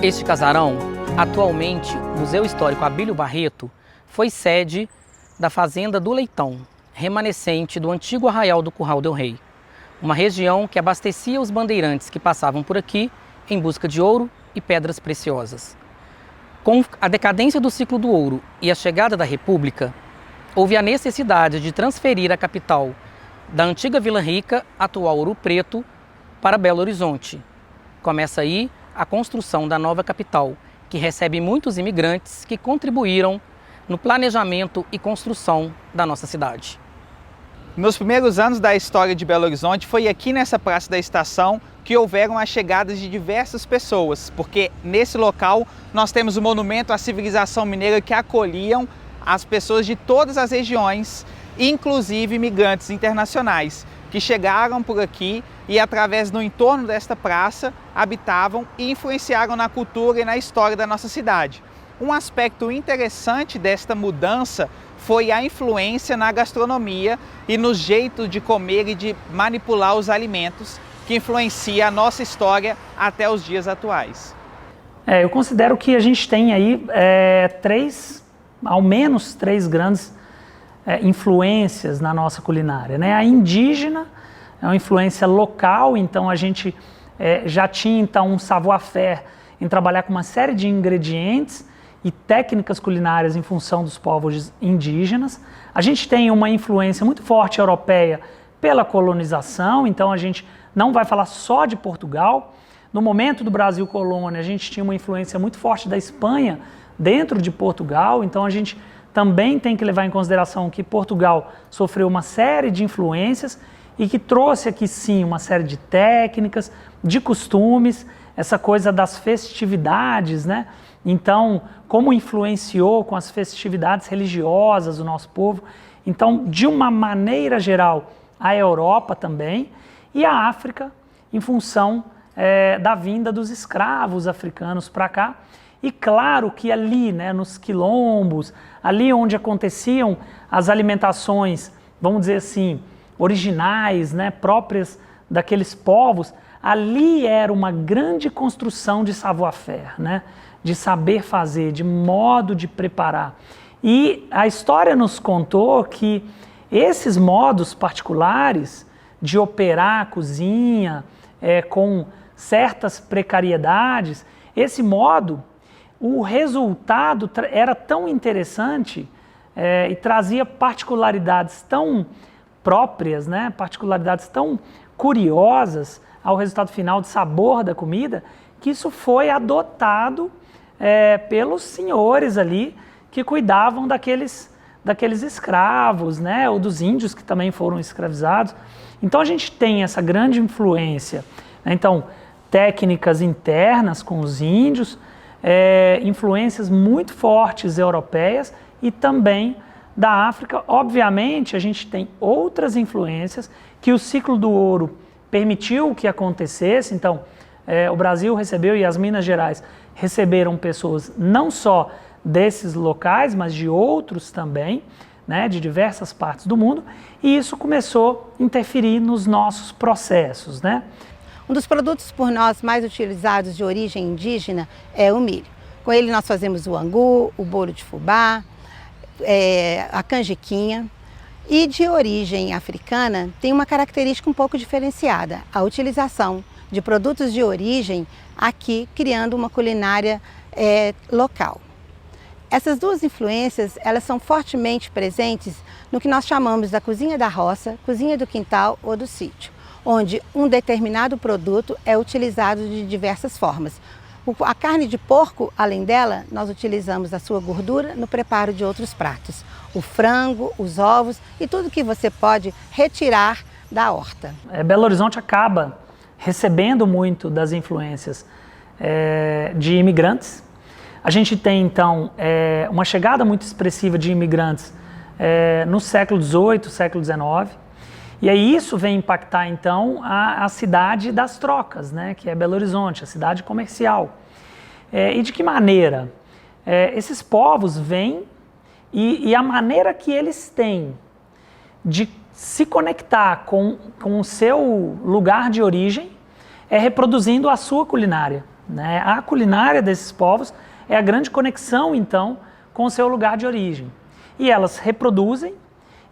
Este casarão, atualmente Museu Histórico Abílio Barreto, foi sede da Fazenda do Leitão, remanescente do antigo Arraial do Curral del Rei, uma região que abastecia os bandeirantes que passavam por aqui em busca de ouro e pedras preciosas. Com a decadência do ciclo do ouro e a chegada da República, houve a necessidade de transferir a capital da antiga Vila Rica, atual Ouro Preto, para Belo Horizonte. Começa aí a construção da nova capital, que recebe muitos imigrantes que contribuíram no planejamento e construção da nossa cidade. Nos primeiros anos da história de Belo Horizonte, foi aqui nessa Praça da Estação que houveram as chegadas de diversas pessoas, porque nesse local nós temos o monumento à civilização mineira que acolhiam as pessoas de todas as regiões, inclusive imigrantes internacionais, que chegaram por aqui e através do entorno desta praça habitavam e influenciaram na cultura e na história da nossa cidade. Um aspecto interessante desta mudança foi a influência na gastronomia e no jeito de comer e de manipular os alimentos, que influencia a nossa história até os dias atuais. Eu considero que a gente tem aí ao menos três grandes influências na nossa culinária, né? A indígena é uma influência local, então a gente já tinha então um savoir-faire em trabalhar com uma série de ingredientes e técnicas culinárias em função dos povos indígenas. A gente tem uma influência muito forte europeia pela colonização, então a gente não vai falar só de Portugal. No momento do Brasil colônia, a gente tinha uma influência muito forte da Espanha dentro de Portugal, então a gente também tem que levar em consideração que Portugal sofreu uma série de influências e que trouxe aqui sim uma série de técnicas, de costumes, essa coisa das festividades, né? Então, como influenciou com as festividades religiosas do nosso povo. Então, de uma maneira geral, a Europa também e a África, em função da vinda dos escravos africanos para cá. E claro que ali, né, nos quilombos, ali onde aconteciam as alimentações, vamos dizer assim, originais, né, próprias daqueles povos, ali era uma grande construção de savoir-faire, né, de saber fazer, de modo de preparar. E a história nos contou que esses modos particulares de operar a cozinha com certas precariedades, esse modo, o resultado era tão interessante e trazia particularidades tão próprias, né? Particularidades tão curiosas ao resultado final de sabor da comida, que isso foi adotado pelos senhores ali que cuidavam daqueles escravos, né? Ou dos índios que também foram escravizados. Então a gente tem essa grande influência, né? Então, técnicas internas com os índios, influências muito fortes europeias e também da África. Obviamente, a gente tem outras influências que o ciclo do ouro permitiu que acontecesse. Então, o Brasil recebeu e as Minas Gerais receberam pessoas não só desses locais, mas de outros também, né, de diversas partes do mundo, e isso começou a interferir nos nossos processos, né? Um dos produtos por nós mais utilizados de origem indígena é o milho. Com ele nós fazemos o angu, o bolo de fubá, a canjiquinha. E de origem africana tem uma característica um pouco diferenciada, a utilização de produtos de origem aqui, criando uma culinária local. Essas duas influências, elas são fortemente presentes no que nós chamamos da cozinha da roça, cozinha do quintal ou do sítio, onde um determinado produto é utilizado de diversas formas. A carne de porco, além dela, nós utilizamos a sua gordura no preparo de outros pratos. O frango, os ovos e tudo que você pode retirar da horta. Belo Horizonte acaba recebendo muito das influências de imigrantes. A gente tem, então, uma chegada muito expressiva de imigrantes no século XVIII, século XIX. E aí isso vem impactar, então, a cidade das trocas, né, que é Belo Horizonte, a cidade comercial. E de que maneira? Esses povos vêm e a maneira que eles têm de se conectar com o seu lugar de origem é reproduzindo a sua culinária. né? A culinária desses povos é a grande conexão, então, com o seu lugar de origem. E elas reproduzem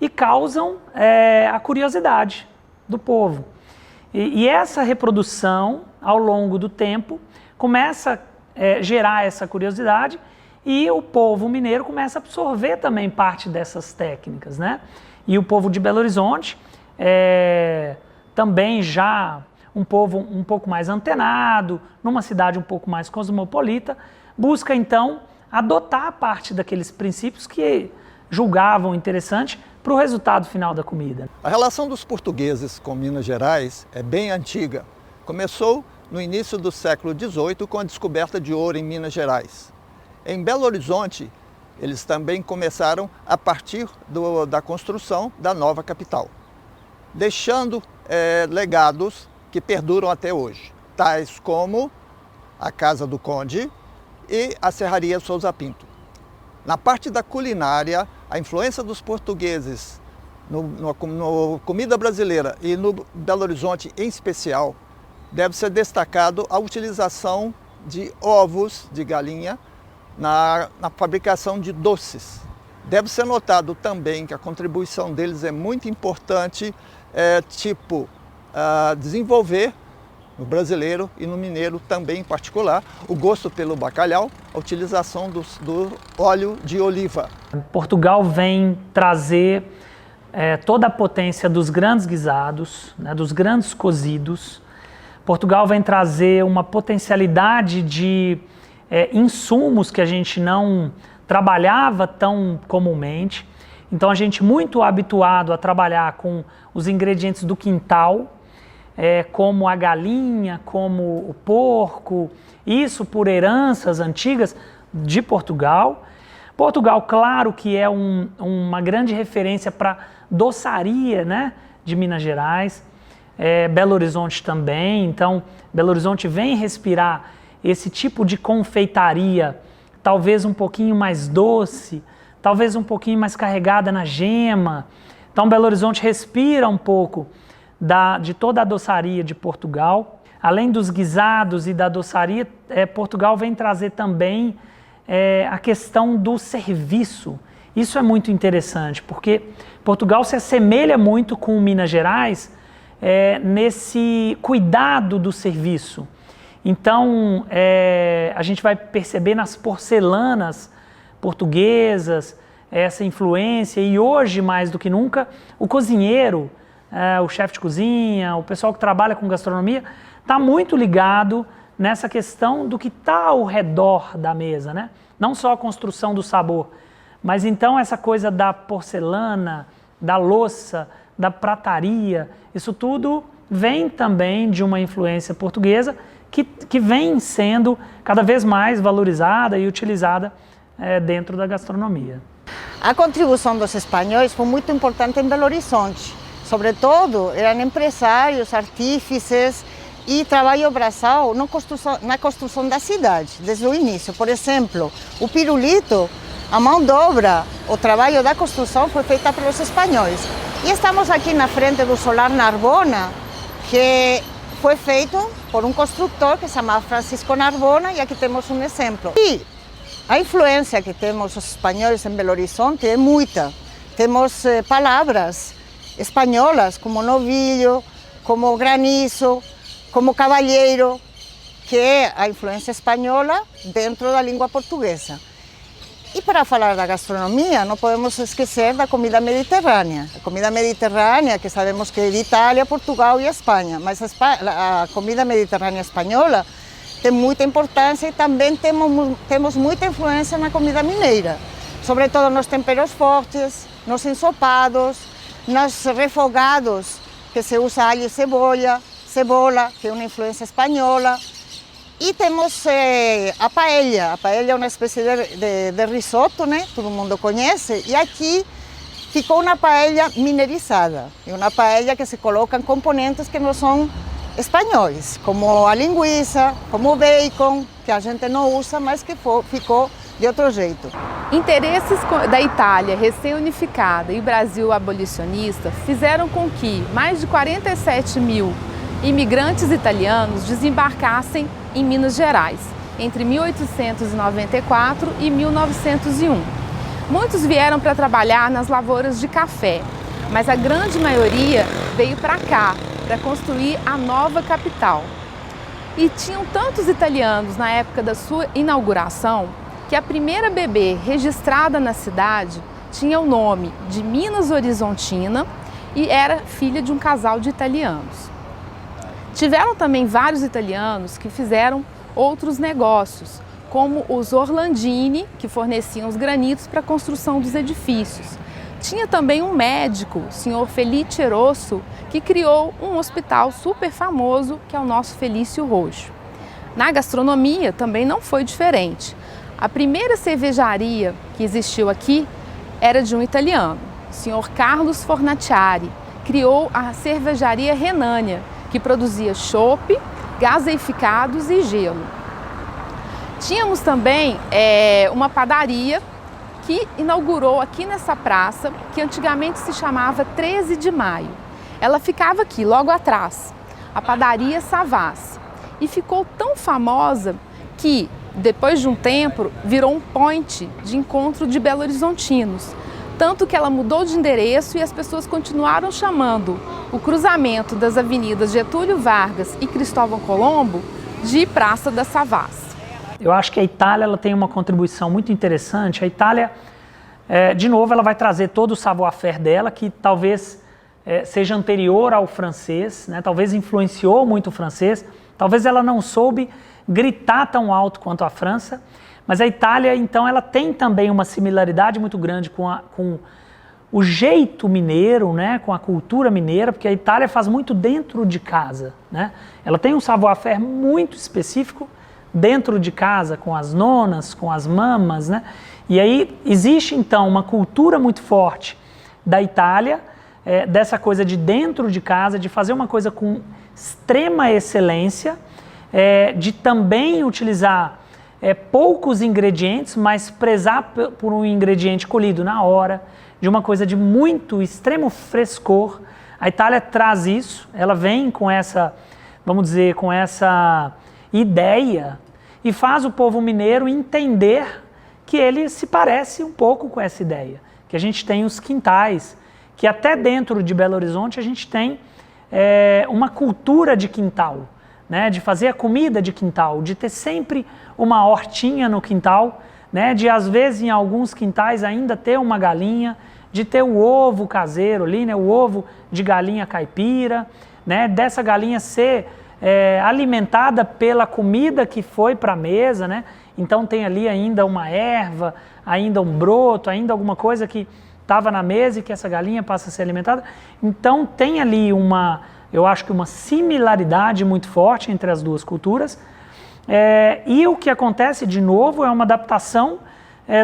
e causam a curiosidade do povo. E essa reprodução, ao longo do tempo, começa a gerar essa curiosidade e o povo mineiro começa a absorver também parte dessas técnicas, né? E o povo de Belo Horizonte, também já um povo um pouco mais antenado, numa cidade um pouco mais cosmopolita, busca então adotar parte daqueles princípios que julgavam interessante para o resultado final da comida. A relação dos portugueses com Minas Gerais é bem antiga. Começou no início do século XVIII com a descoberta de ouro em Minas Gerais. Em Belo Horizonte, eles também começaram a partir da construção da nova capital, deixando legados que perduram até hoje, tais como a Casa do Conde e a Serraria Souza Pinto. Na parte da culinária, a influência dos portugueses na comida brasileira e no Belo Horizonte em especial, deve ser destacado a utilização de ovos de galinha na fabricação de doces. Deve ser notado também que a contribuição deles é muito importante, desenvolver no brasileiro e no mineiro também em particular, o gosto pelo bacalhau, a utilização do óleo de oliva. Portugal vem trazer toda a potência dos grandes guisados, né, dos grandes cozidos. Portugal vem trazer uma potencialidade de insumos que a gente não trabalhava tão comumente. Então a gente muito habituado a trabalhar com os ingredientes do quintal, como a galinha, como o porco, isso por heranças antigas de Portugal. Portugal, claro que é uma grande referência para doçaria, né, de Minas Gerais, Belo Horizonte também. Então, Belo Horizonte vem respirar esse tipo de confeitaria, talvez um pouquinho mais doce, talvez um pouquinho mais carregada na gema. Então, Belo Horizonte respira um pouco de toda a doçaria de Portugal. Além dos guisados e da doçaria, Portugal vem trazer também a questão do serviço. Isso é muito interessante, porque Portugal se assemelha muito com Minas Gerais nesse cuidado do serviço. Então, a gente vai perceber nas porcelanas portuguesas essa influência, e hoje, mais do que nunca, o cozinheiro, o chefe de cozinha, o pessoal que trabalha com gastronomia, está muito ligado nessa questão do que está ao redor da mesa, né? Não só a construção do sabor, mas então essa coisa da porcelana, da louça, da prataria, isso tudo vem também de uma influência portuguesa que vem sendo cada vez mais valorizada e utilizada dentro da gastronomia. A contribuição dos espanhóis foi muito importante em Belo Horizonte. Sobretudo, eram empresários, artífices e trabalho braçal na construção da cidade, desde o início. Por exemplo, o pirulito, a mão de obra, o trabalho da construção foi feita pelos espanhóis. E estamos aqui na frente do Solar Narbona, que foi feito por um construtor que se chama Francisco Narbona, e aqui temos um exemplo. E a influência que temos os espanhóis em Belo Horizonte é muita. Temos palavras espanholas como novilho, como granizo, como cavalheiro, que é a influência espanhola dentro da língua portuguesa. E para falar da gastronomia, não podemos esquecer da comida mediterrânea. A comida mediterrânea, que sabemos que é de Itália, Portugal e Espanha, mas a comida mediterrânea espanhola tem muita importância e também temos muita influência na comida mineira, sobretudo nos temperos fortes, nos ensopados, nos refogados, que se usa alho e cebola, que é uma influência espanhola. E temos a paella. A paella é uma espécie de risoto, né? Todo mundo conhece. E aqui ficou uma paella minerizada. É uma paella que se colocam componentes que não são espanhóis, como a linguiça, como o bacon, que a gente não usa, mas que ficou de outro jeito. Interesses da Itália recém-unificada e Brasil abolicionista fizeram com que mais de 47 mil imigrantes italianos desembarcassem em Minas Gerais, entre 1894 e 1901. Muitos vieram para trabalhar nas lavouras de café, mas a grande maioria veio para cá, para construir a nova capital. E tinham tantos italianos na época da sua inauguração que a primeira bebê registrada na cidade tinha o nome de Minas Horizontina e era filha de um casal de italianos. Tiveram também vários italianos que fizeram outros negócios, como os Orlandini, que forneciam os granitos para a construção dos edifícios. Tinha também um médico, o senhor Felice Rosso, que criou um hospital super famoso, que é o nosso Felício Roxo. Na gastronomia também não foi diferente. A primeira cervejaria que existiu aqui era de um italiano, o senhor Carlos Fornaciari, criou a cervejaria Renânia, que produzia chopp, gaseificados e gelo. Tínhamos também uma padaria que inaugurou aqui nessa praça, que antigamente se chamava 13 de Maio. Ela ficava aqui, logo atrás, a padaria Savassi. E ficou tão famosa que, depois de um tempo, virou um point de encontro de belo-horizontinos. Tanto que ela mudou de endereço e as pessoas continuaram chamando o cruzamento das avenidas Getúlio Vargas e Cristóvão Colombo de Praça da Savassi. Eu acho que a Itália ela tem uma contribuição muito interessante. A Itália, de novo, ela vai trazer todo o savoir-faire dela, que talvez seja anterior ao francês, né? Talvez influenciou muito o francês, talvez ela não soube gritar tão alto quanto a França, mas a Itália, então, ela tem também uma similaridade muito grande com o jeito mineiro, né? Com a cultura mineira, porque a Itália faz muito dentro de casa, né? Ela tem um savoir-faire muito específico dentro de casa, com as nonas, com as mamas, né? E aí existe então uma cultura muito forte da Itália, dessa coisa de dentro de casa, de fazer uma coisa com extrema excelência, de também utilizar poucos ingredientes, mas prezar por um ingrediente colhido na hora, de uma coisa de muito extremo frescor. A Itália traz isso, ela vem com essa, vamos dizer, com essa ideia e faz o povo mineiro entender que ele se parece um pouco com essa ideia, que a gente tem os quintais, que até dentro de Belo Horizonte a gente tem uma cultura de quintal, né, de fazer a comida de quintal, de ter sempre uma hortinha no quintal, né, de às vezes em alguns quintais ainda ter uma galinha, de ter o ovo caseiro ali, né, o ovo de galinha caipira, né, dessa galinha ser alimentada pela comida que foi para a mesa, né? Então tem ali ainda uma erva, ainda um broto, ainda alguma coisa que estava na mesa e que essa galinha passa a ser alimentada. Então tem ali eu acho que uma similaridade muito forte entre as duas culturas. E o que acontece de novo é uma adaptação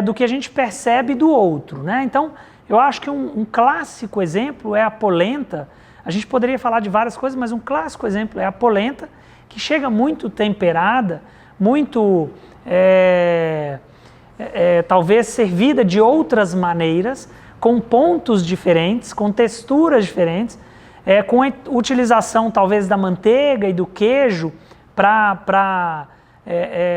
do que a gente percebe do outro, né? Então eu acho que um clássico exemplo é a polenta. A gente poderia falar de várias coisas, mas um clássico exemplo é a polenta, que chega muito temperada, muito, talvez, servida de outras maneiras, com pontos diferentes, com texturas diferentes, com a utilização, talvez, da manteiga e do queijo para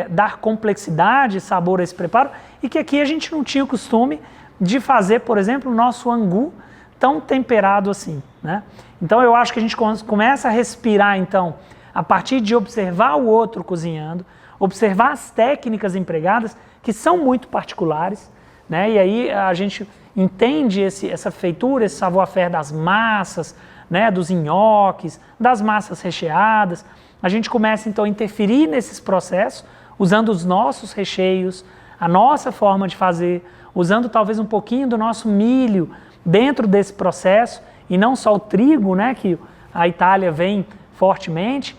dar complexidade e sabor a esse preparo, e que aqui a gente não tinha o costume de fazer, por exemplo, o nosso angu tão temperado assim, né? Então eu acho que a gente começa a respirar, então, a partir de observar o outro cozinhando, observar as técnicas empregadas, que são muito particulares, né? E aí a gente entende essa feitura, esse savoir-faire das massas, né? Dos nhoques, das massas recheadas. A gente começa, então, a interferir nesses processos, usando os nossos recheios, a nossa forma de fazer, usando talvez um pouquinho do nosso milho dentro desse processo, e não só o trigo, né, que a Itália vem fortemente.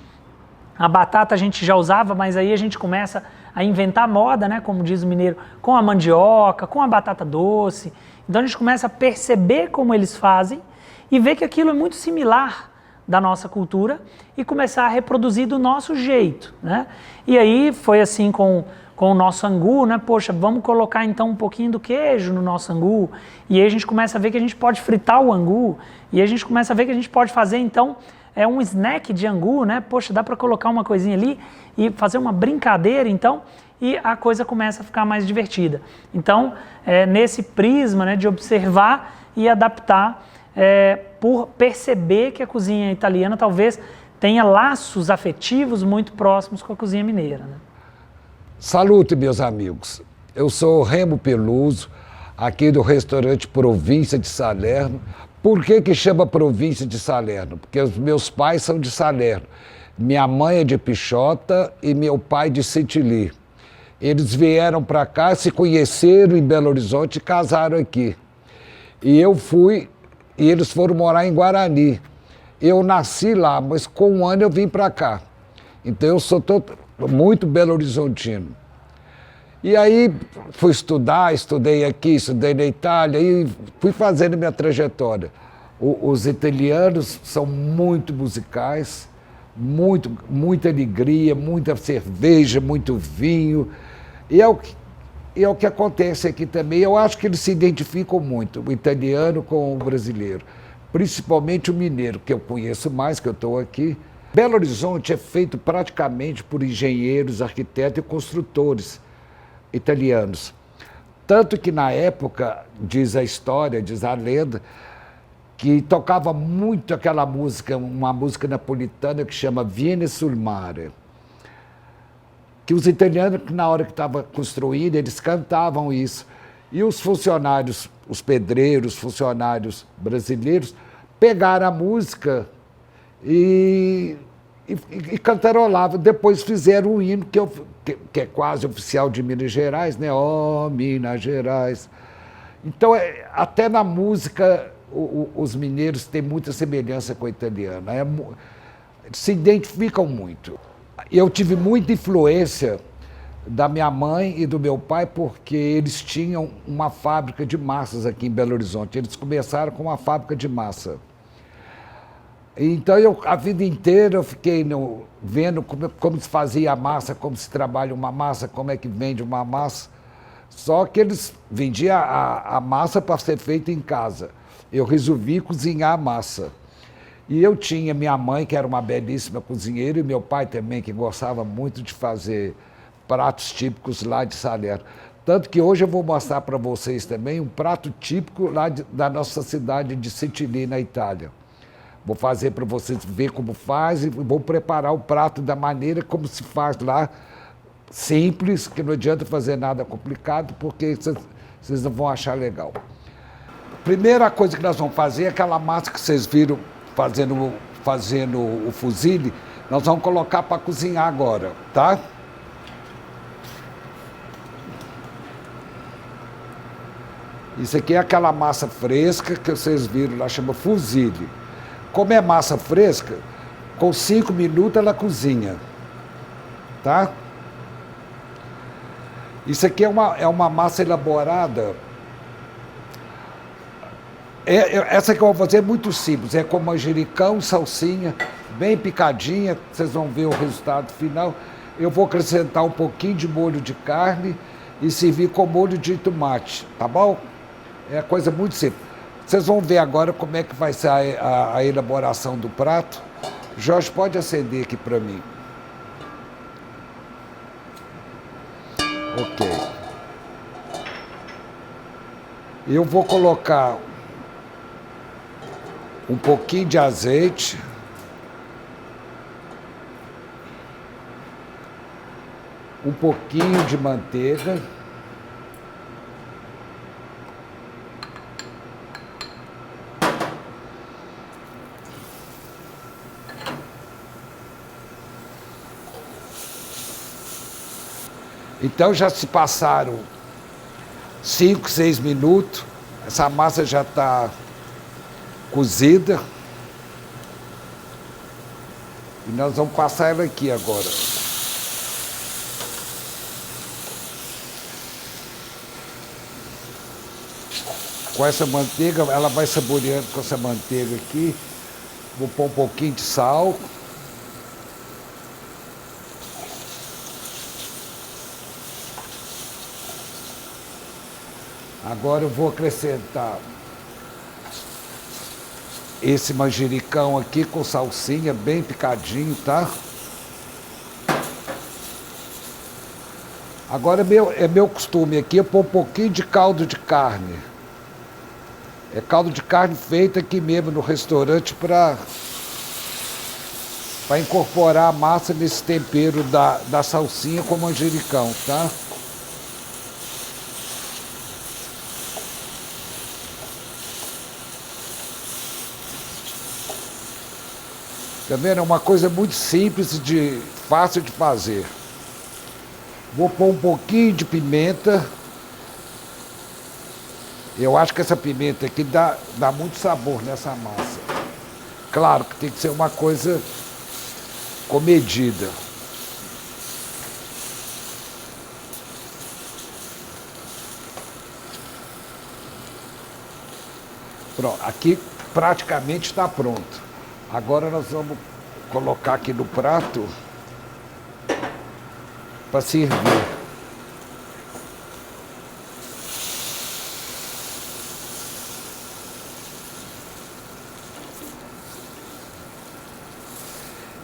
A batata a gente já usava, mas aí a gente começa a inventar moda, né, como diz o mineiro, com a mandioca, com a batata doce. Então a gente começa a perceber como eles fazem e ver que aquilo é muito similar da nossa cultura e começar a reproduzir do nosso jeito, né? E aí foi assim com o nosso angu, né? Poxa, vamos colocar então um pouquinho do queijo no nosso angu. E aí a gente começa a ver que a gente pode fritar o angu. E aí a gente começa a ver que a gente pode fazer então é um snack de angu, né? Poxa, dá para colocar uma coisinha ali e fazer uma brincadeira, então, e a coisa começa a ficar mais divertida. Então, nesse prisma, né, de observar e adaptar, por perceber que a cozinha italiana talvez tenha laços afetivos muito próximos com a cozinha mineira, né? Salute, meus amigos. Eu sou Remo Peluso, aqui do restaurante Província de Salerno. Por que chama Província de Salerno? Porque os meus pais são de Salerno. Minha mãe é de Pixota e meu pai de Cetili. Eles vieram para cá, se conheceram em Belo Horizonte e casaram aqui. E eu fui, e eles foram morar em Guarani. Eu nasci lá, mas com um ano eu vim para cá. Então eu sou muito belo-horizontino. E aí fui estudar, estudei aqui, estudei na Itália e fui fazendo minha trajetória. Os italianos são muito musicais, muita alegria, muita cerveja, muito vinho. E é o que acontece aqui também. Eu acho que eles se identificam muito, o italiano com o brasileiro. Principalmente o mineiro, que eu conheço mais, que eu estou aqui. Belo Horizonte é feito praticamente por engenheiros, arquitetos e construtores italianos. Tanto que na época, diz a história, diz a lenda, que tocava muito aquela música, uma música napolitana que chama Viene sul mare. Que os italianos, na hora que estavam construindo, eles cantavam isso. E os funcionários, os pedreiros, funcionários brasileiros, pegaram a música e cantarolavam. Depois fizeram um hino que é quase oficial de Minas Gerais, né? Oh, Minas Gerais. Então, até na música, os mineiros têm muita semelhança com a italiana. Se identificam muito. Eu tive muita influência da minha mãe e do meu pai, porque eles tinham uma fábrica de massas aqui em Belo Horizonte. Eles começaram com uma fábrica de massa. Então, a vida inteira eu fiquei vendo como se fazia a massa, como se trabalha uma massa, como é que vende uma massa. Só que eles vendiam a massa para ser feita em casa. Eu resolvi cozinhar a massa. E eu tinha minha mãe, que era uma belíssima cozinheira, e meu pai também, que gostava muito de fazer pratos típicos lá de Salerno. Tanto que hoje eu vou mostrar para vocês também um prato típico lá da nossa cidade de Cetili, na Itália. Vou fazer para vocês ver como faz e vou preparar o prato da maneira como se faz lá, simples, que não adianta fazer nada complicado, porque vocês não vão achar legal. Primeira coisa que nós vamos fazer é aquela massa que vocês viram fazendo o fusilli, nós vamos colocar para cozinhar agora, tá? Isso aqui é aquela massa fresca que vocês viram lá, chama fusilli. Como é massa fresca, com 5 minutos ela cozinha, tá? Isso aqui é uma massa elaborada. Essa que eu vou fazer é muito simples, é com manjericão, salsinha, bem picadinha, vocês vão ver o resultado final. Eu vou acrescentar um pouquinho de molho de carne e servir com molho de tomate, tá bom? É coisa muito simples. Vocês vão ver agora como é que vai ser a elaboração do prato. Jorge, pode acender aqui para mim. Ok. Eu vou colocar um pouquinho de azeite. Um pouquinho de manteiga. Então já se passaram 5, 6 minutos, essa massa já está cozida. E nós vamos passar ela aqui agora. Com essa manteiga, ela vai saboreando com essa manteiga aqui. Vou pôr um pouquinho de sal. Agora eu vou acrescentar esse manjericão aqui com salsinha bem picadinho, tá? Agora é meu costume aqui, eu pôr um pouquinho de caldo de carne. É caldo de carne feito aqui mesmo no restaurante para incorporar a massa nesse tempero da salsinha com manjericão, tá? Tá vendo? É uma coisa muito simples e fácil de fazer. Vou pôr um pouquinho de pimenta. Eu acho que essa pimenta aqui dá muito sabor nessa massa. Claro que tem que ser uma coisa com medida. Pronto, aqui praticamente está pronto. Agora nós vamos colocar aqui no prato para servir.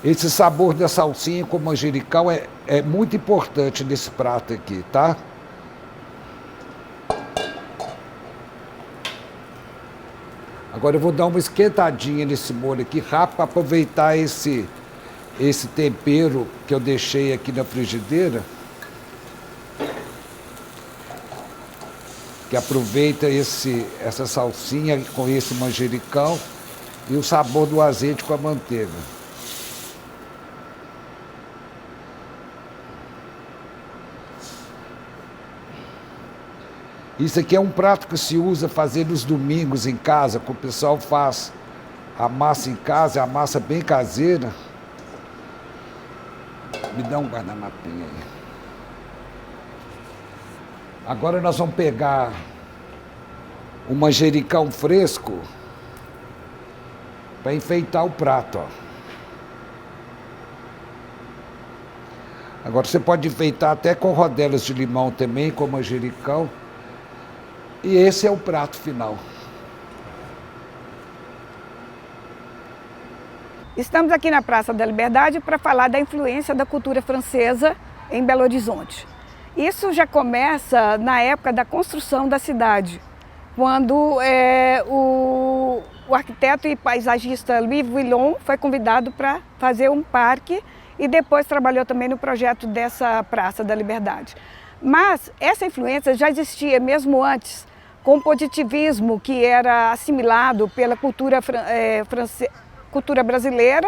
Esse sabor da salsinha com manjericão é muito importante nesse prato aqui, tá? Agora eu vou dar uma esquentadinha nesse molho aqui rápido para aproveitar esse tempero que eu deixei aqui na frigideira. Que aproveita essa salsinha com esse manjericão e o sabor do azeite com a manteiga. Isso aqui é um prato que se usa fazer nos domingos em casa, que o pessoal faz a massa em casa, é a massa bem caseira. Me dá um guardanapinho aí. Agora nós vamos pegar o manjericão fresco para enfeitar o prato, ó. Agora você pode enfeitar até com rodelas de limão também, com manjericão. E esse é o prato final. Estamos aqui na Praça da Liberdade para falar da influência da cultura francesa em Belo Horizonte. Isso já começa na época da construção da cidade, quando o arquiteto e paisagista Louis Vuitton foi convidado para fazer um parque e depois trabalhou também no projeto dessa Praça da Liberdade. Mas essa influência já existia mesmo antes, com o positivismo que era assimilado pela cultura brasileira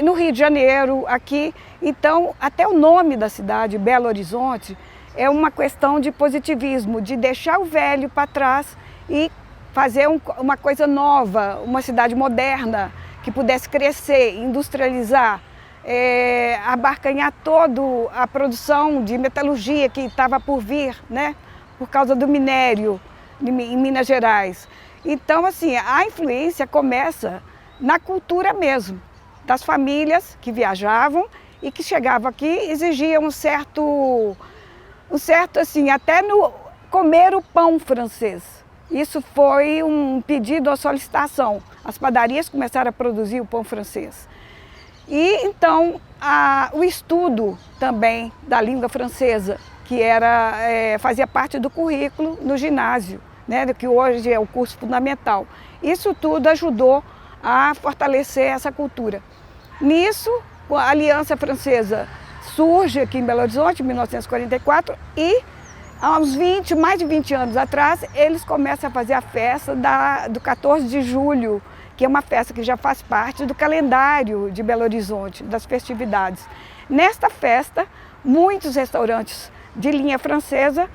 no Rio de Janeiro, aqui. Então, até o nome da cidade, Belo Horizonte, é uma questão de positivismo, de deixar o velho para trás e fazer uma coisa nova, uma cidade moderna, que pudesse crescer, industrializar, abarcanhar toda a produção de metalurgia que estava por vir, né? Por causa do minério em Minas Gerais. Então, assim, a influência começa na cultura mesmo, das famílias que viajavam e que chegavam aqui, exigiam um certo assim, até no comer o pão francês. Isso foi um pedido à solicitação. As padarias começaram a produzir o pão francês. E então o estudo também da língua francesa, que fazia parte do currículo no ginásio, né, que hoje é o curso fundamental. Isso tudo ajudou a fortalecer essa cultura. Nisso, a Aliança Francesa surge aqui em Belo Horizonte, em 1944, e há mais de 20 anos atrás, eles começam a fazer a festa do 14 de julho, que é uma festa que já faz parte do calendário de Belo Horizonte, das festividades. Nesta festa, muitos restaurantes de linha francesa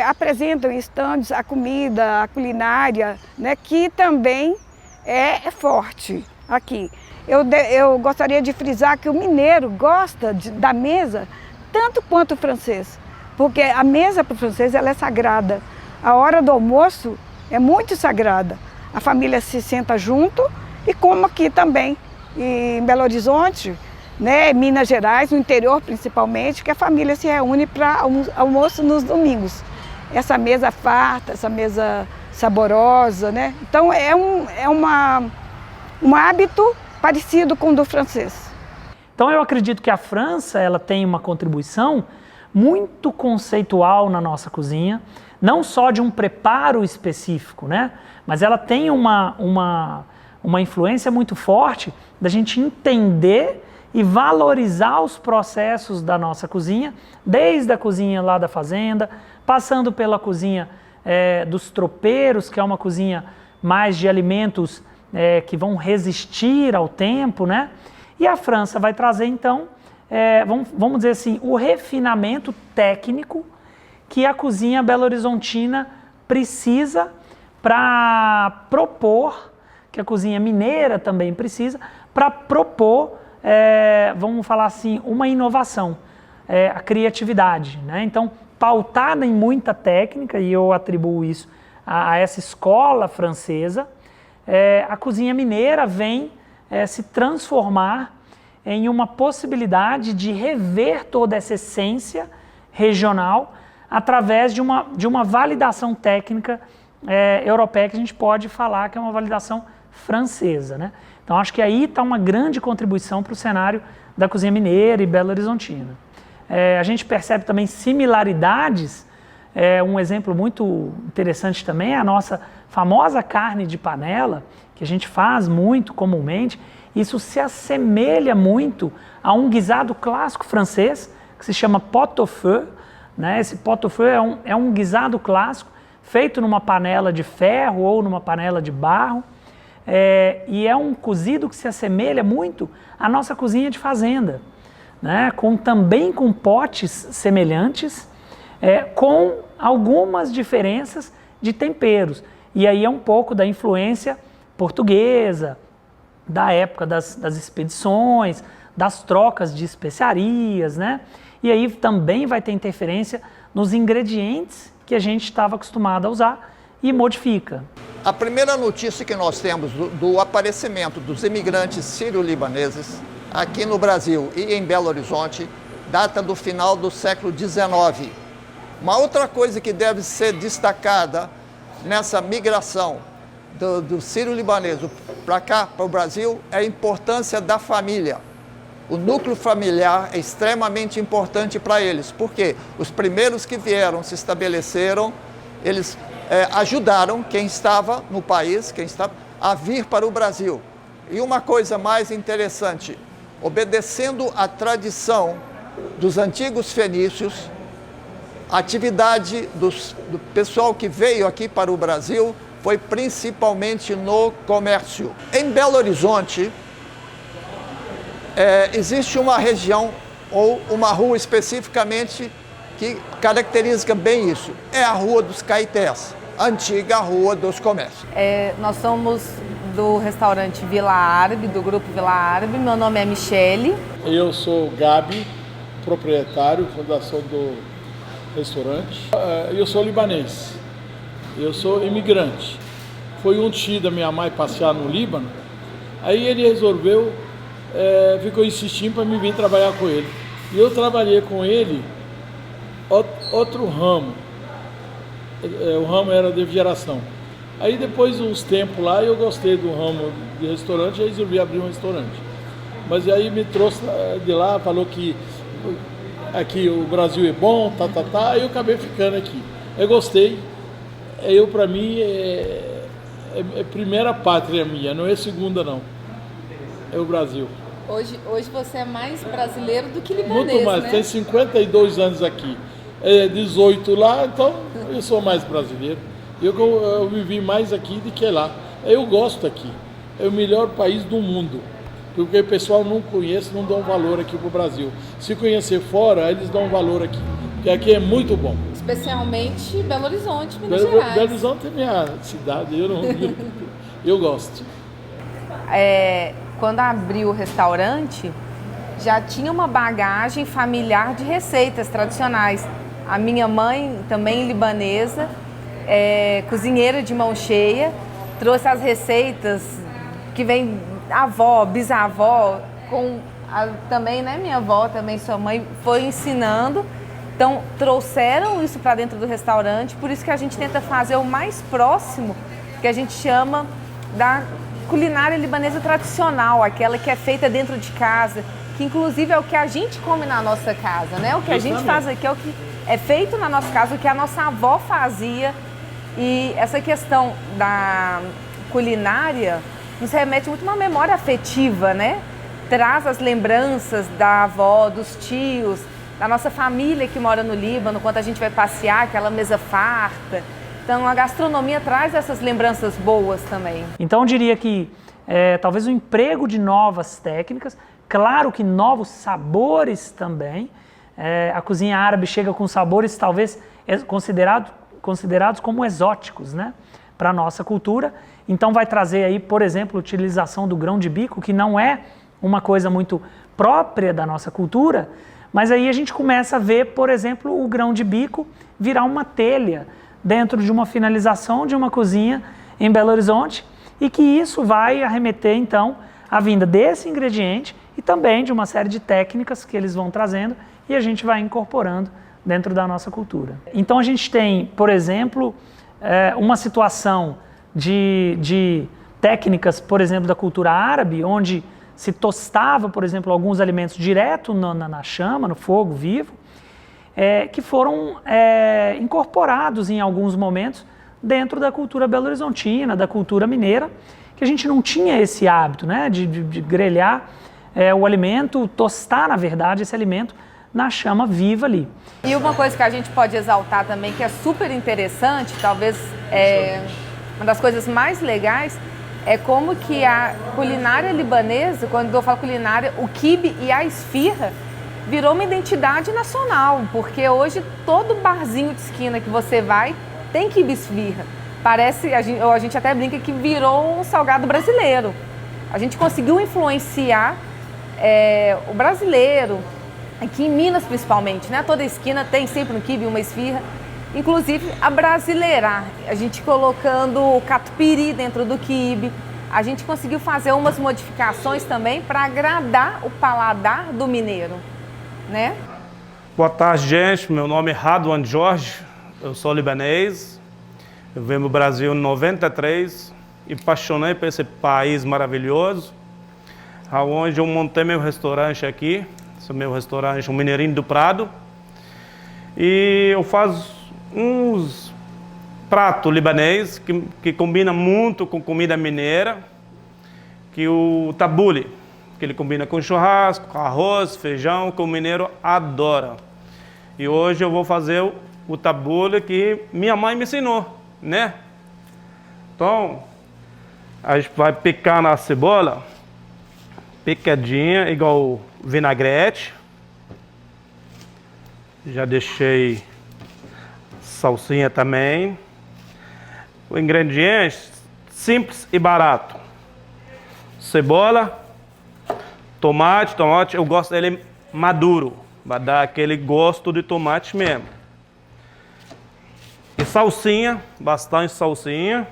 apresentam estandes, a comida, a culinária, né, que também é forte aqui. Eu gostaria de frisar que o mineiro gosta da mesa tanto quanto o francês, porque a mesa para o francês ela é sagrada. A hora do almoço é muito sagrada. A família se senta junto e como aqui também, em Belo Horizonte, né, Minas Gerais, no interior principalmente, que a família se reúne para almoço nos domingos. Essa mesa farta, essa mesa saborosa, né? Então é um hábito parecido com o do francês. Então eu acredito que a França ela tem uma contribuição muito conceitual na nossa cozinha, não só de um preparo específico, né? Mas ela tem uma influência muito forte da gente entender e valorizar os processos da nossa cozinha, desde a cozinha lá da fazenda, passando pela cozinha dos tropeiros, que é uma cozinha mais de alimentos que vão resistir ao tempo, né? E a França vai trazer, então, vamos dizer assim, o refinamento técnico que a cozinha belo-horizontina precisa para propor, que a cozinha mineira também precisa, para propor, vamos falar assim, uma inovação, a criatividade, né? Então, pautada em muita técnica, e eu atribuo isso a essa escola francesa, a cozinha mineira vem se transformar em uma possibilidade de rever toda essa essência regional através de uma validação técnica europeia, que a gente pode falar que é uma validação francesa, né? Então acho que aí está uma grande contribuição para o cenário da cozinha mineira e belo-horizontina. A gente percebe também similaridades, um exemplo muito interessante também é a nossa famosa carne de panela, que a gente faz muito comumente. Isso se assemelha muito a um guisado clássico francês, que se chama pot-au-feu, né? Esse pot-au-feu é um guisado clássico, feito numa panela de ferro ou numa panela de barro, e é um cozido que se assemelha muito à nossa cozinha de fazenda, né? Também com potes semelhantes, com algumas diferenças de temperos. E aí é um pouco da influência portuguesa, da época das expedições, das trocas de especiarias, né? E aí também vai ter interferência nos ingredientes que a gente estava acostumado a usar e modifica. A primeira notícia que nós temos do aparecimento dos imigrantes sírio-libaneses aqui no Brasil e em Belo Horizonte data do final do século XIX. Uma outra coisa que deve ser destacada nessa migração do sírio-libanês para cá, para o Brasil, é a importância da família. O núcleo familiar é extremamente importante para eles, porque os primeiros que vieram, se estabeleceram, eles ajudaram quem estava no país, a vir para o Brasil. E uma coisa mais interessante, obedecendo à tradição dos antigos fenícios, a atividade do pessoal que veio aqui para o Brasil foi principalmente no comércio. Em Belo Horizonte, existe uma região ou uma rua especificamente que caracteriza bem isso. É a Rua dos Caetés, antiga Rua dos Comércios. Nós somos do restaurante Vila Árabe, do Grupo Vila Árabe. Meu nome é Michele. Eu sou Gabi, proprietário, fundação do restaurante. Eu sou libanês. Eu sou imigrante. Foi um tio da minha mãe passear no Líbano, aí ele resolveu, ficou insistindo para me vir trabalhar com ele. E eu trabalhei com ele outro ramo, o ramo era de geração. Aí depois de uns tempos lá, eu gostei do ramo de restaurante e resolvi abrir um restaurante. Mas aí me trouxe de lá, falou que aqui o Brasil é bom, aí eu acabei ficando aqui. Eu gostei. Para mim, é primeira pátria minha, não é segunda não, é o Brasil. Hoje você é mais brasileiro do que libanês, muito mais, né? Tem 52 anos aqui, 18 lá, então eu sou mais brasileiro. Eu vivi mais aqui do que lá. Eu gosto aqui, é o melhor país do mundo, porque o pessoal não conhece, não dá valor aqui pro Brasil. Se conhecer fora, eles dão valor aqui, porque aqui é muito bom. Especialmente Belo Horizonte, Minas Gerais. Belo Horizonte é minha cidade, eu gosto. Quando abriu o restaurante, já tinha uma bagagem familiar de receitas tradicionais. A minha mãe, também libanesa, cozinheira de mão cheia, trouxe as receitas que vem avó, bisavó, também, né, minha avó, também sua mãe, foi ensinando. Então, trouxeram isso para dentro do restaurante, por isso que a gente tenta fazer o mais próximo, que a gente chama da culinária libanesa tradicional, aquela que é feita dentro de casa, que inclusive é o que a gente come na nossa casa, né? O que a gente faz aqui é o que é feito na nossa casa, o que a nossa avó fazia. E essa questão da culinária nos remete muito a uma memória afetiva, né? Traz as lembranças da avó, dos tios, da nossa família que mora no Líbano, quando a gente vai passear, aquela mesa farta. Então a gastronomia traz essas lembranças boas também. Então eu diria que talvez o emprego de novas técnicas, claro que novos sabores também. A cozinha árabe chega com sabores talvez considerados como exóticos, né, para a nossa cultura. Então vai trazer aí, por exemplo, a utilização do grão de bico, que não é uma coisa muito própria da nossa cultura, mas aí a gente começa a ver, por exemplo, o grão de bico virar uma telha dentro de uma finalização de uma cozinha em Belo Horizonte, e que isso vai arremeter então à vinda desse ingrediente e também de uma série de técnicas que eles vão trazendo e a gente vai incorporando dentro da nossa cultura. Então a gente tem, por exemplo, uma situação de técnicas, por exemplo, da cultura árabe, onde se tostava, por exemplo, alguns alimentos direto na chama, no fogo vivo, que foram incorporados em alguns momentos dentro da cultura belo-horizontina, da cultura mineira, que a gente não tinha esse hábito, né, de grelhar o alimento, tostar, na verdade, esse alimento na chama viva ali. E uma coisa que a gente pode exaltar também, que é super interessante, talvez uma das coisas mais legais, é como que a culinária libanesa, quando eu falo culinária, o quibe e a esfirra virou uma identidade nacional, porque hoje todo barzinho de esquina que você vai tem quibe e esfirra. Parece, a gente até brinca que virou um salgado brasileiro. A gente conseguiu influenciar o brasileiro, aqui em Minas principalmente, né? Toda esquina tem sempre um quibe e uma esfirra. Inclusive a brasileirar, a gente colocando o catupiry dentro do quibe. A gente conseguiu fazer umas modificações também para agradar o paladar do mineiro, né? Boa tarde, gente. Meu nome é Radwan Jorge, eu sou libanês. Eu venho do Brasil em 93 e apaixonei por esse país maravilhoso, onde eu montei meu restaurante aqui. Esse é o meu restaurante, o Mineirinho do Prado. E eu faço uns pratos libanês que combina muito com comida mineira, que o tabule, que ele combina com churrasco, arroz, feijão, que o mineiro adora. E hoje eu vou fazer o tabule que minha mãe me ensinou, né? Então, a gente vai picar na cebola, picadinha, igual vinagrete. Já deixei salsinha também. O ingrediente simples e barato. Cebola, tomate, eu gosto dele maduro, vai dar aquele gosto de tomate mesmo. E salsinha, bastante salsinha.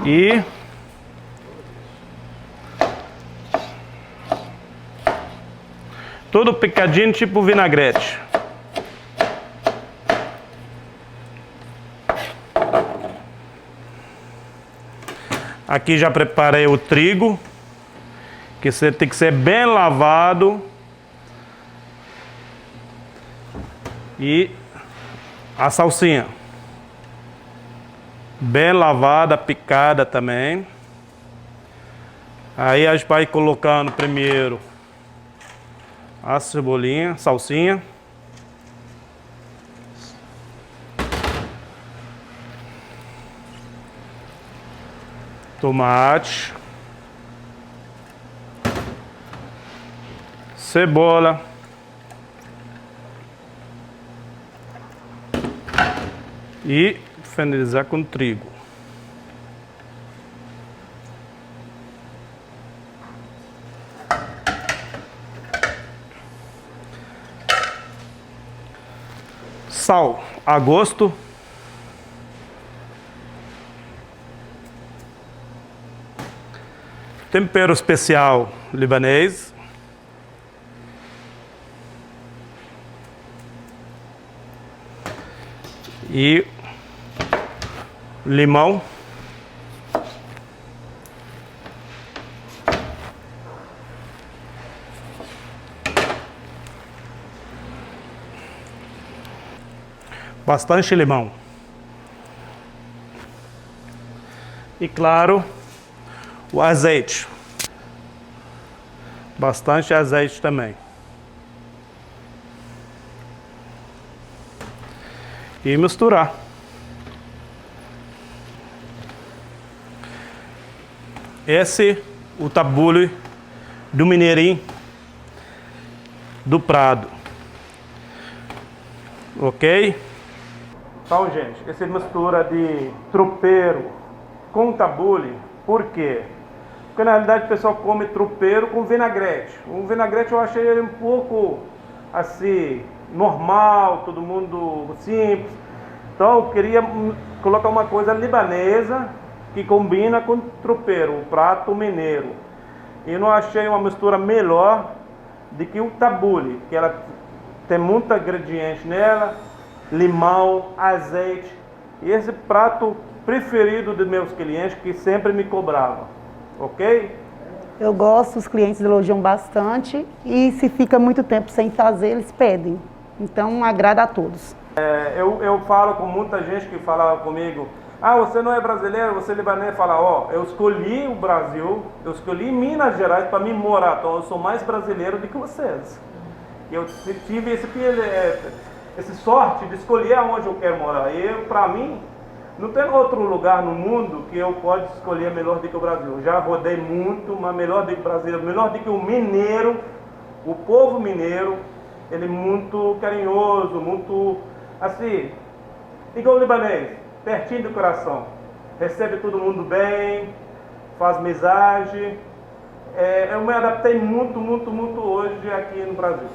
E tudo picadinho tipo vinagrete. Aqui já preparei o trigo, que tem que ser bem lavado. E a salsinha. Bem lavada, picada também. Aí a gente vai colocando primeiro a cebolinha, salsinha. Tomate. Cebola. E finalizar com trigo. Sal a gosto. Tempero especial libanês. E limão. Bastante limão. E claro, o azeite. Bastante azeite também. E misturar. Esse é o tabule do mineirinho do Prado. Ok? Então, gente, essa mistura de tropeiro com tabule, por quê? Porque na realidade o pessoal come tropeiro com vinagrete. O vinagrete eu achei ele um pouco assim, normal, todo mundo simples. Então eu queria colocar uma coisa libanesa que combina com tropeiro, o prato mineiro. E não achei uma mistura melhor do que o tabule, que ela tem muito ingrediente nela, limão, azeite. E esse prato preferido dos meus clientes que sempre me cobravam, ok? Eu gosto, os clientes elogiam bastante e se fica muito tempo sem fazer, eles pedem. Então agrada a todos. Eu falo com muita gente que fala comigo, ah, você não é brasileiro, você é libanês. Fala, ó, eu escolhi o Brasil, eu escolhi Minas Gerais para me morar, então eu sou mais brasileiro do que vocês. Eu tive essa sorte de escolher aonde eu quero morar. E para mim, não tem outro lugar no mundo que eu possa escolher melhor do que o Brasil. Eu já rodei muito, mas melhor do que o brasileiro, melhor do que o mineiro, o povo mineiro, ele é muito carinhoso, muito assim, igual o libanês, pertinho do coração. Recebe todo mundo bem, faz amizade. Eu me adaptei muito hoje aqui no Brasil.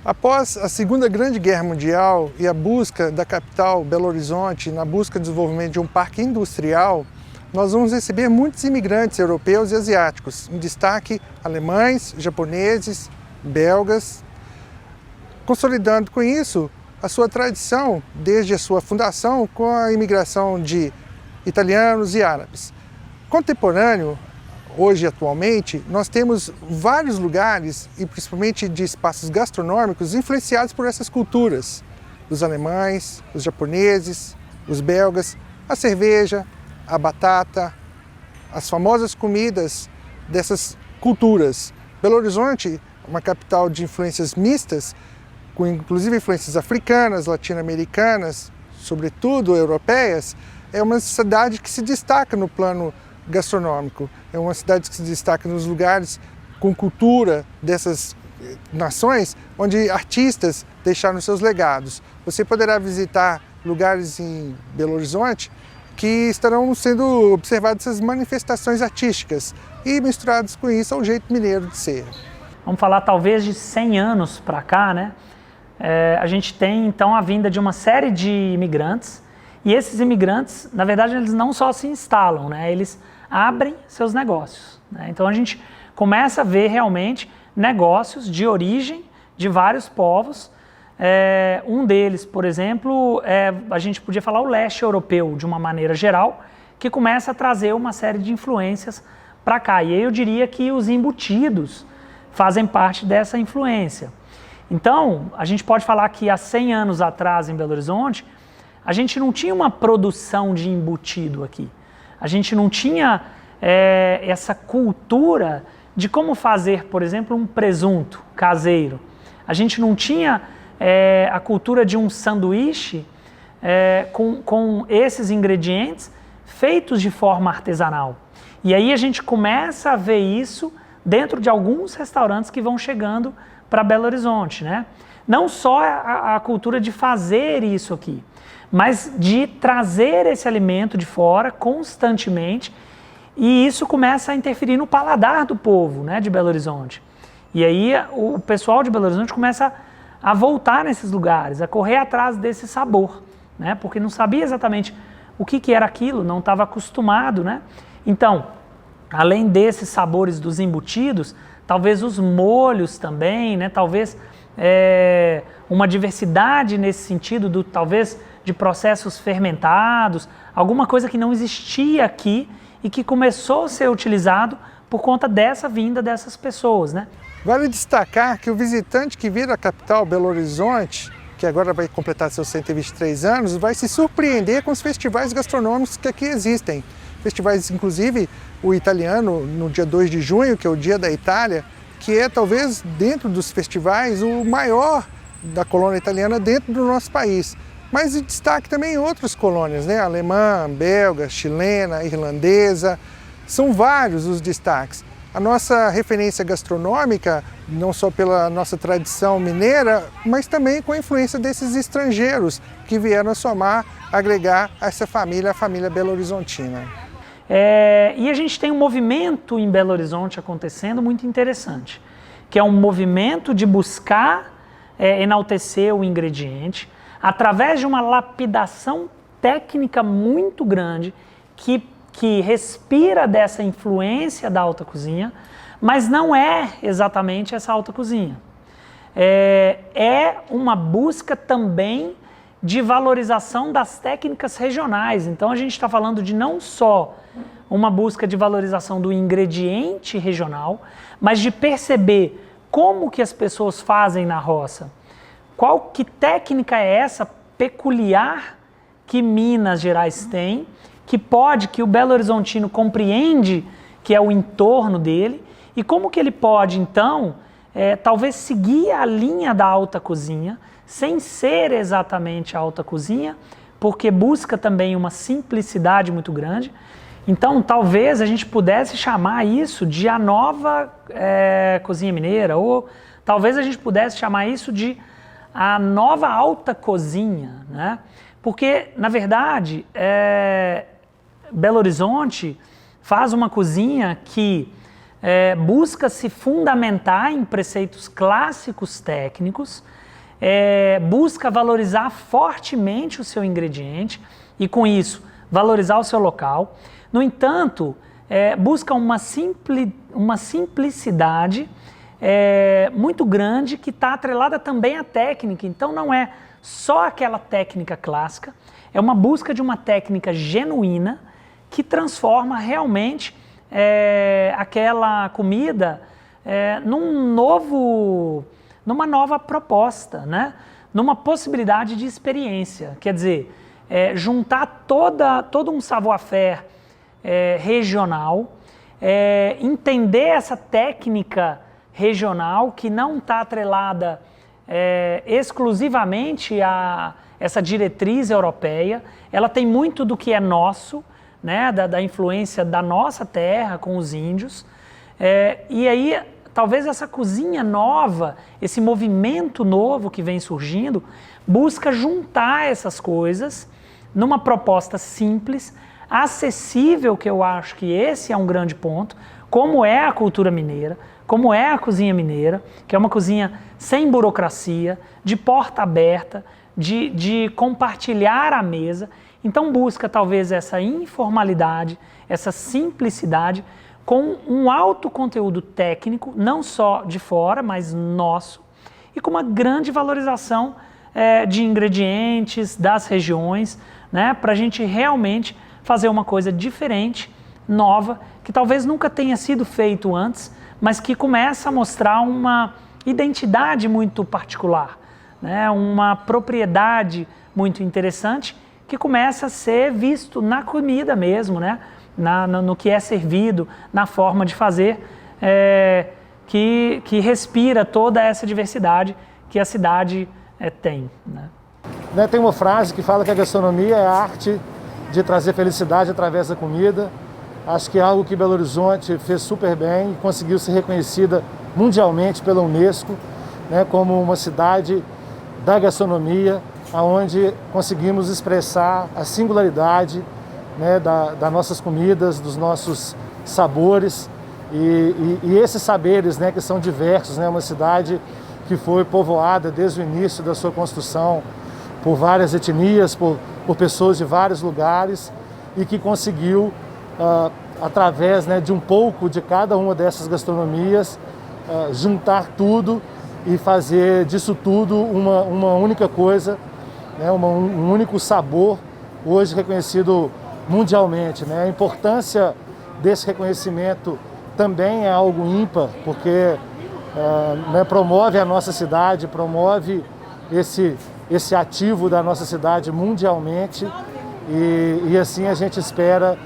Após a Segunda Grande Guerra Mundial e a busca da capital Belo Horizonte na busca do desenvolvimento de um parque industrial, nós vamos receber muitos imigrantes europeus e asiáticos, em destaque alemães, japoneses, belgas, consolidando com isso a sua tradição desde a sua fundação com a imigração de italianos e árabes. Contemporâneo, hoje, atualmente, nós temos vários lugares, e principalmente de espaços gastronômicos, influenciados por essas culturas. Os alemães, os japoneses, os belgas, a cerveja, a batata, as famosas comidas dessas culturas. Belo Horizonte, uma capital de influências mistas, com inclusive influências africanas, latino-americanas, sobretudo europeias, é uma cidade que se destaca no plano gastronômico. É uma cidade que se destaca nos lugares com cultura dessas nações, onde artistas deixaram seus legados. Você poderá visitar lugares em Belo Horizonte que estarão sendo observadas essas manifestações artísticas e misturados com isso ao jeito mineiro de ser. Vamos falar talvez de 100 anos para cá, né? A gente tem então a vinda de uma série de imigrantes, e esses imigrantes, na verdade, eles não só se instalam, né? Eles abrem seus negócios, né? Então a gente começa a ver realmente negócios de origem de vários povos. Um deles, por exemplo, a gente podia falar o leste europeu de uma maneira geral, que começa a trazer uma série de influências para cá. E aí eu diria que os embutidos fazem parte dessa influência. Então, a gente pode falar que há 100 anos atrás em Belo Horizonte, a gente não tinha uma produção de embutido aqui. A gente não tinha essa cultura de como fazer, por exemplo, um presunto caseiro. A gente não tinha a cultura de um sanduíche com esses ingredientes feitos de forma artesanal. E aí a gente começa a ver isso dentro de alguns restaurantes que vão chegando para Belo Horizonte, né? Não só a cultura de fazer isso aqui, mas de trazer esse alimento de fora constantemente, e isso começa a interferir no paladar do povo, né, de Belo Horizonte. E aí o pessoal de Belo Horizonte começa a voltar nesses lugares, a correr atrás desse sabor, né, porque não sabia exatamente o que era aquilo, não estava acostumado, né? Então, além desses sabores dos embutidos, talvez os molhos também, né? Talvez uma diversidade nesse sentido, talvez de processos fermentados, alguma coisa que não existia aqui e que começou a ser utilizado por conta dessa vinda dessas pessoas, né? Vale destacar que o visitante que vir à capital Belo Horizonte, que agora vai completar seus 123 anos, vai se surpreender com os festivais gastronômicos que aqui existem. Festivais, inclusive, o italiano, no dia 2 de junho, que é o Dia da Itália, que é talvez, dentro dos festivais, o maior da colônia italiana dentro do nosso país. Mas de destaque também em outras colônias, né? Alemã, belga, chilena, irlandesa, são vários os destaques. A nossa referência gastronômica, não só pela nossa tradição mineira, mas também com a influência desses estrangeiros que vieram a somar, agregar a essa família, a família belo-horizontina. E a gente tem um movimento em Belo Horizonte acontecendo muito interessante, que é um movimento de buscar enaltecer o ingrediente através de uma lapidação técnica muito grande que respira dessa influência da alta cozinha, mas não é exatamente essa alta cozinha. É uma busca também de valorização das técnicas regionais. Então a gente está falando de não só uma busca de valorização do ingrediente regional, mas de perceber como que as pessoas fazem na roça. Que técnica é essa peculiar que Minas Gerais tem, que o Belo Horizontino compreende que é o entorno dele, e como que ele pode, então, talvez seguir a linha da alta cozinha, sem ser exatamente a alta cozinha, porque busca também uma simplicidade muito grande. Então, talvez a gente pudesse chamar isso de a nova cozinha mineira, ou talvez a gente pudesse chamar isso de a nova alta cozinha, né? Porque, na verdade, Belo Horizonte faz uma cozinha que busca se fundamentar em preceitos clássicos técnicos, busca valorizar fortemente o seu ingrediente e, com isso, valorizar o seu local. No entanto, busca uma simplicidade muito grande que está atrelada também à técnica. Então, não é só aquela técnica clássica, é uma busca de uma técnica genuína que transforma realmente aquela comida numa nova proposta, né? Numa possibilidade de experiência. Quer dizer, juntar todo um savoir-faire regional, entender essa técnica regional que não está atrelada exclusivamente a essa diretriz europeia. Ela tem muito do que é nosso, né, da influência da nossa terra com os índios, e aí talvez essa cozinha nova, esse movimento novo que vem surgindo, busca juntar essas coisas numa proposta simples, acessível, que eu acho que esse é um grande ponto, como é a cultura mineira, como é a cozinha mineira, que é uma cozinha sem burocracia, de porta aberta, de compartilhar a mesa. Então busca talvez essa informalidade, essa simplicidade, com um alto conteúdo técnico, não só de fora, mas nosso, e com uma grande valorização de ingredientes, das regiões, né, para a gente realmente fazer uma coisa diferente, nova, que talvez nunca tenha sido feito antes, mas que começa a mostrar uma identidade muito particular, né, uma propriedade muito interessante, que começa a ser visto na comida mesmo, né? No que é servido, na forma de fazer, que respira toda essa diversidade que a cidade tem, né? Tem uma frase que fala que a gastronomia é a arte de trazer felicidade através da comida. Acho que é algo que Belo Horizonte fez super bem e conseguiu ser reconhecida mundialmente pela Unesco, né, como uma cidade da gastronomia, onde conseguimos expressar a singularidade, né, das nossas comidas, dos nossos sabores e esses saberes, né, que são diversos, né, uma cidade que foi povoada desde o início da sua construção por várias etnias, por pessoas de vários lugares e que conseguiu através, né, de um pouco de cada uma dessas gastronomias, juntar tudo e fazer disso tudo uma única coisa, né, um único sabor, hoje reconhecido mundialmente, né? A importância desse reconhecimento também é algo ímpar, porque né, promove a nossa cidade, promove esse ativo da nossa cidade mundialmente e assim a gente espera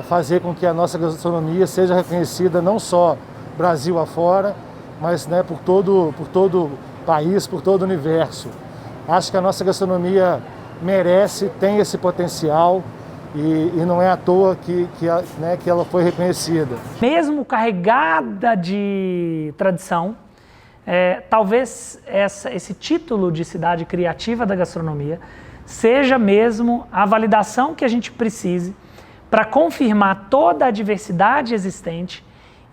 fazer com que a nossa gastronomia seja reconhecida não só Brasil afora, mas né, por todo o país, por todo o universo. Acho que a nossa gastronomia merece, tem esse potencial e não é à toa que ela foi reconhecida. Mesmo carregada de tradição, talvez esse título de cidade criativa da gastronomia seja mesmo a validação que a gente precise para confirmar toda a diversidade existente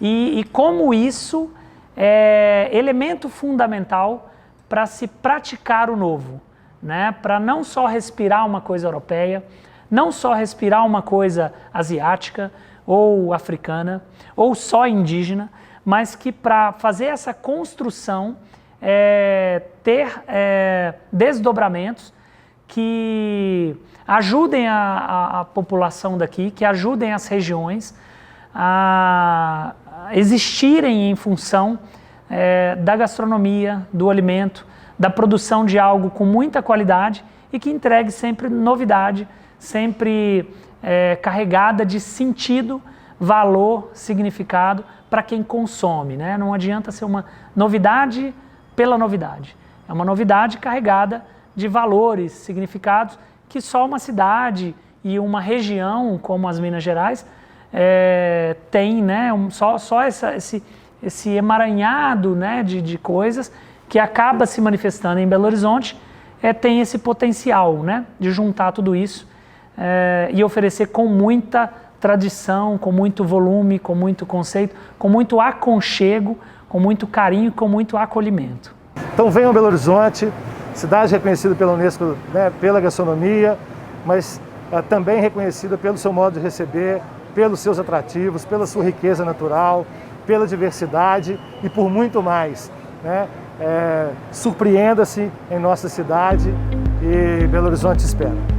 e como isso é elemento fundamental para se praticar o novo, né? Para não só respirar uma coisa europeia, não só respirar uma coisa asiática ou africana ou só indígena, mas que para fazer essa construção ter desdobramentos que ajudem a população daqui, que ajudem as regiões a existirem em função da gastronomia, do alimento, da produção de algo com muita qualidade e que entregue sempre novidade, sempre carregada de sentido, valor, significado para quem consome, né? Não adianta ser uma novidade pela novidade. É uma novidade carregada de valores, significados que só uma cidade e uma região como as Minas Gerais tem, né? Só esse emaranhado, né, de coisas que acaba se manifestando em Belo Horizonte tem esse potencial, né, de juntar tudo isso e oferecer com muita tradição, com muito volume, com muito conceito, com muito aconchego, com muito carinho, com muito acolhimento. Então venham a Belo Horizonte, cidade reconhecida pela Unesco, né, pela gastronomia, mas também reconhecida pelo seu modo de receber, pelos seus atrativos, pela sua riqueza natural, pela diversidade e por muito mais, né? Surpreenda-se em nossa cidade e Belo Horizonte espera.